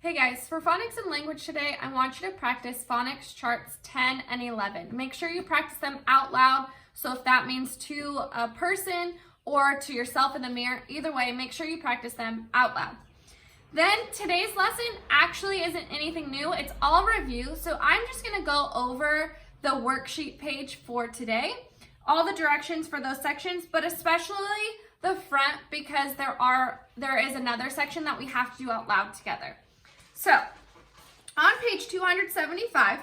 Hey guys, for phonics and language today, I want you to practice phonics charts 10 and 11. Make sure you practice them out loud. So if that means to a person or to yourself in the mirror, either way, make sure you practice them out loud. Then today's lesson actually isn't anything new. It's all review. So I'm just going to go over the worksheet page for today, all the directions for those sections, but especially the front because there is another section that we have to do out loud together. So, on page 275,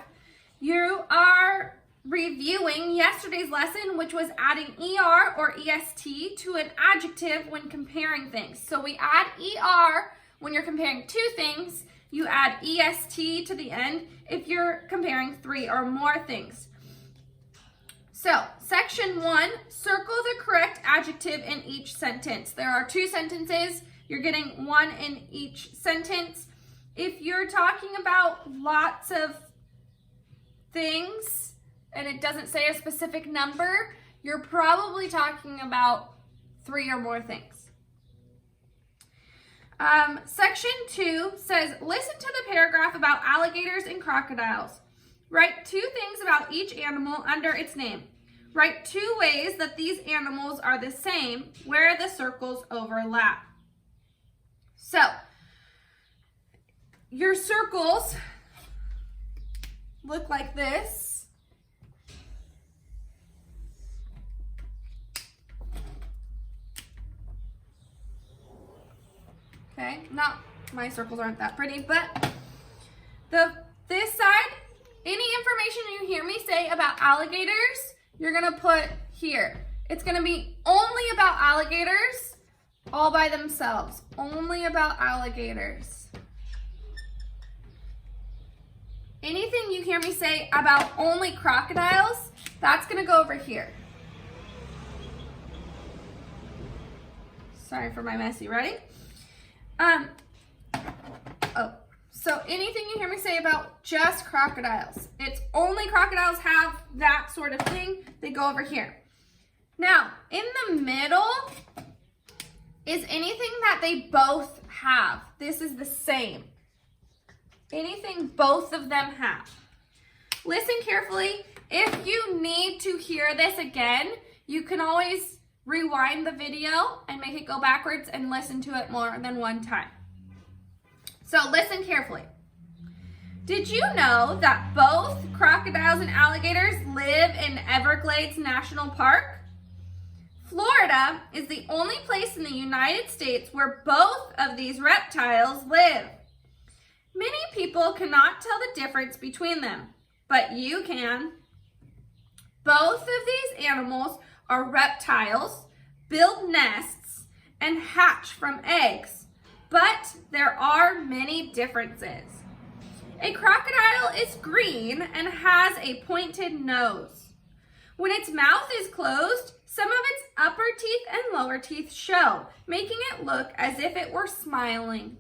you are reviewing yesterday's lesson, which was adding ER or EST to an adjective when comparing things. So we add ER when you're comparing two things. You add EST to the end if you're comparing three or more things. So, section 1, circle the correct adjective in each sentence. There are two sentences. You're getting one in each sentence. If you're talking about lots of things and it doesn't say a specific number, you're probably talking about three or more things. Section 2 says, listen to the paragraph about alligators and crocodiles. Write two things about each animal under its name. Write two ways that these animals are the same where the circles overlap. So, your circles look like this. Okay, my circles aren't that pretty, but this side, any information you hear me say about alligators, you're gonna put here. It's gonna be only about alligators, all by themselves, only about alligators. Anything you hear me say about only crocodiles, that's going to go over here. Sorry for my messy writing. So anything you hear me say about just crocodiles, it's only crocodiles have that sort of thing, they go over here. Now, in the middle is anything that they both have. This is the same. Anything both of them have. Listen carefully. If you need to hear this again, you can always rewind the video and make it go backwards and listen to it more than one time. So listen carefully. Did you know that both crocodiles and alligators live in Everglades National Park? Florida is the only place in the United States where both of these reptiles live. Many people cannot tell the difference between them, but you can. Both of these animals are reptiles, build nests, and hatch from eggs, but there are many differences. A crocodile is green and has a pointed nose. When its mouth is closed, some of its upper teeth and lower teeth show, making it look as if it were smiling.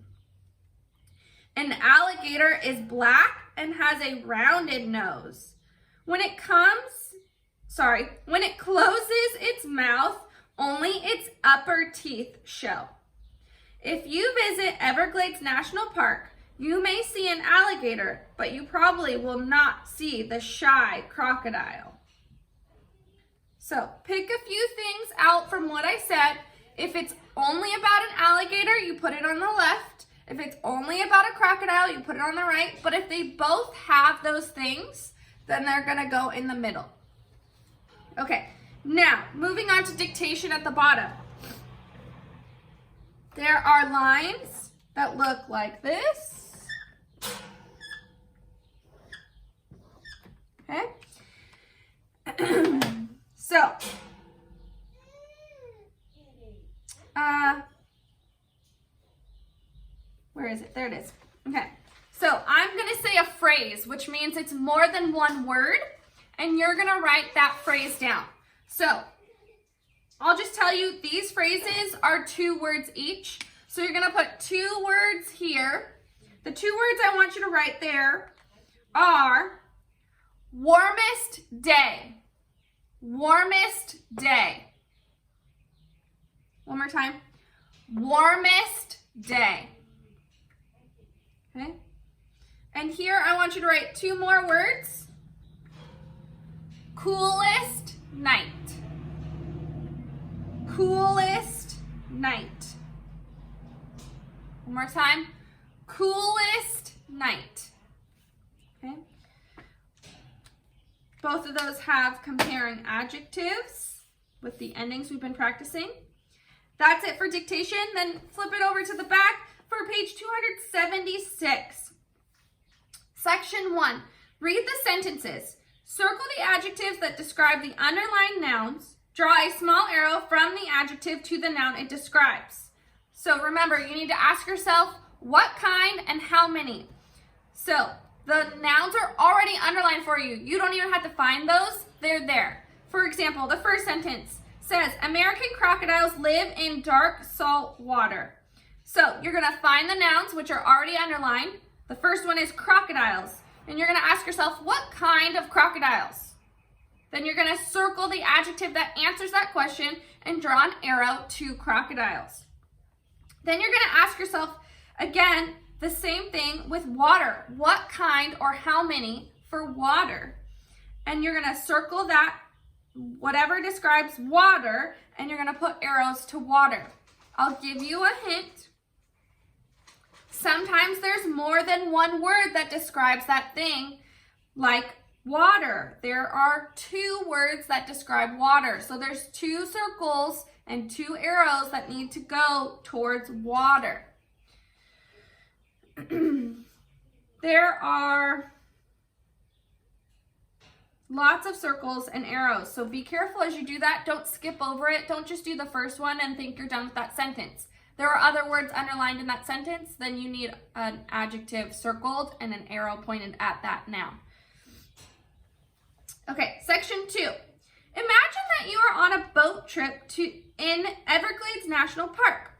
An alligator is black and has a rounded nose. When it closes its mouth, only its upper teeth show. If you visit Everglades National Park, you may see an alligator, but you probably will not see the shy crocodile. So pick a few things out from what I said. If it's only about an alligator, you put it on the left. If it's only about a crocodile, you put it on the right. But if they both have those things, then they're going to go in the middle. Okay, now moving on to dictation at the bottom. There are lines that look like this. Okay. So, where is it? There it is. Okay. So I'm going to say a phrase, which means it's more than one word, and you're going to write that phrase down. So I'll just tell you these phrases are 2 words each. So you're going to put 2 words here. The 2 words I want you to write there are warmest day. Warmest day. One more time. Warmest day. Okay? And here I want you to write 2 more words. Coolest night. Coolest night. One more time. Coolest night. Okay? Both of those have comparing adjectives with the endings we've been practicing. That's it for dictation. Then flip it over to the back for page 276. Section 1. Read the sentences. Circle the adjectives that describe the underlined nouns. Draw a small arrow from the adjective to the noun it describes. So remember, you need to ask yourself what kind and how many. So the nouns are already underlined for you. You don't even have to find those. They're there. For example, the first sentence says, American crocodiles live in dark salt water. So you're going to find the nouns, which are already underlined. The first one is crocodiles. And you're going to ask yourself, what kind of crocodiles? Then you're going to circle the adjective that answers that question and draw an arrow to crocodiles. Then you're going to ask yourself, again, the same thing with water. What kind or how many for water? And you're going to circle that, whatever describes water, and you're going to put arrows to water. I'll give you a hint. Sometimes there's more than one word that describes that thing, like water. There are 2 words that describe water. So there's 2 circles and 2 arrows that need to go towards water. There are lots of circles and arrows. So be careful as you do that. Don't skip over it. Don't just do the first one and think you're done with that sentence. There are other words underlined in that sentence. Then you need an adjective circled and an arrow pointed at that noun. Okay, section 2. Imagine that you are on a boat trip in Everglades National Park.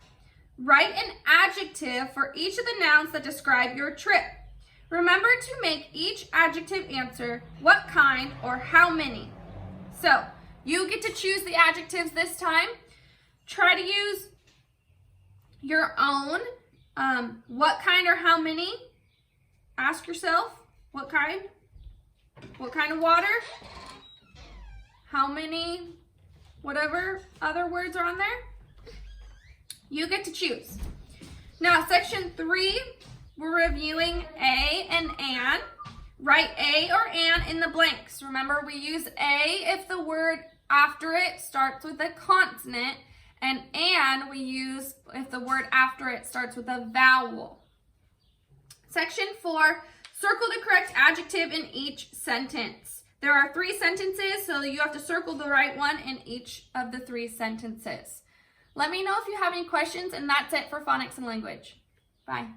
Write an adjective for each of the nouns that describe your trip. Remember to make each adjective answer what kind or how many. So you get to choose the adjectives this time. Try to use your own what kind or how many. Ask yourself what kind of water, how many, whatever other words are on there. You get to choose. Now, section 3, we're reviewing a and an. Write a or an in the blanks. Remember, we use a if the word after it starts with a consonant, and an we use if the word after it starts with a vowel. Section 4, circle the correct adjective in each sentence. There are 3 sentences, so you have to circle the right one in each of the 3 sentences. Let me know if you have any questions, and that's it for Phonics and Language. Bye.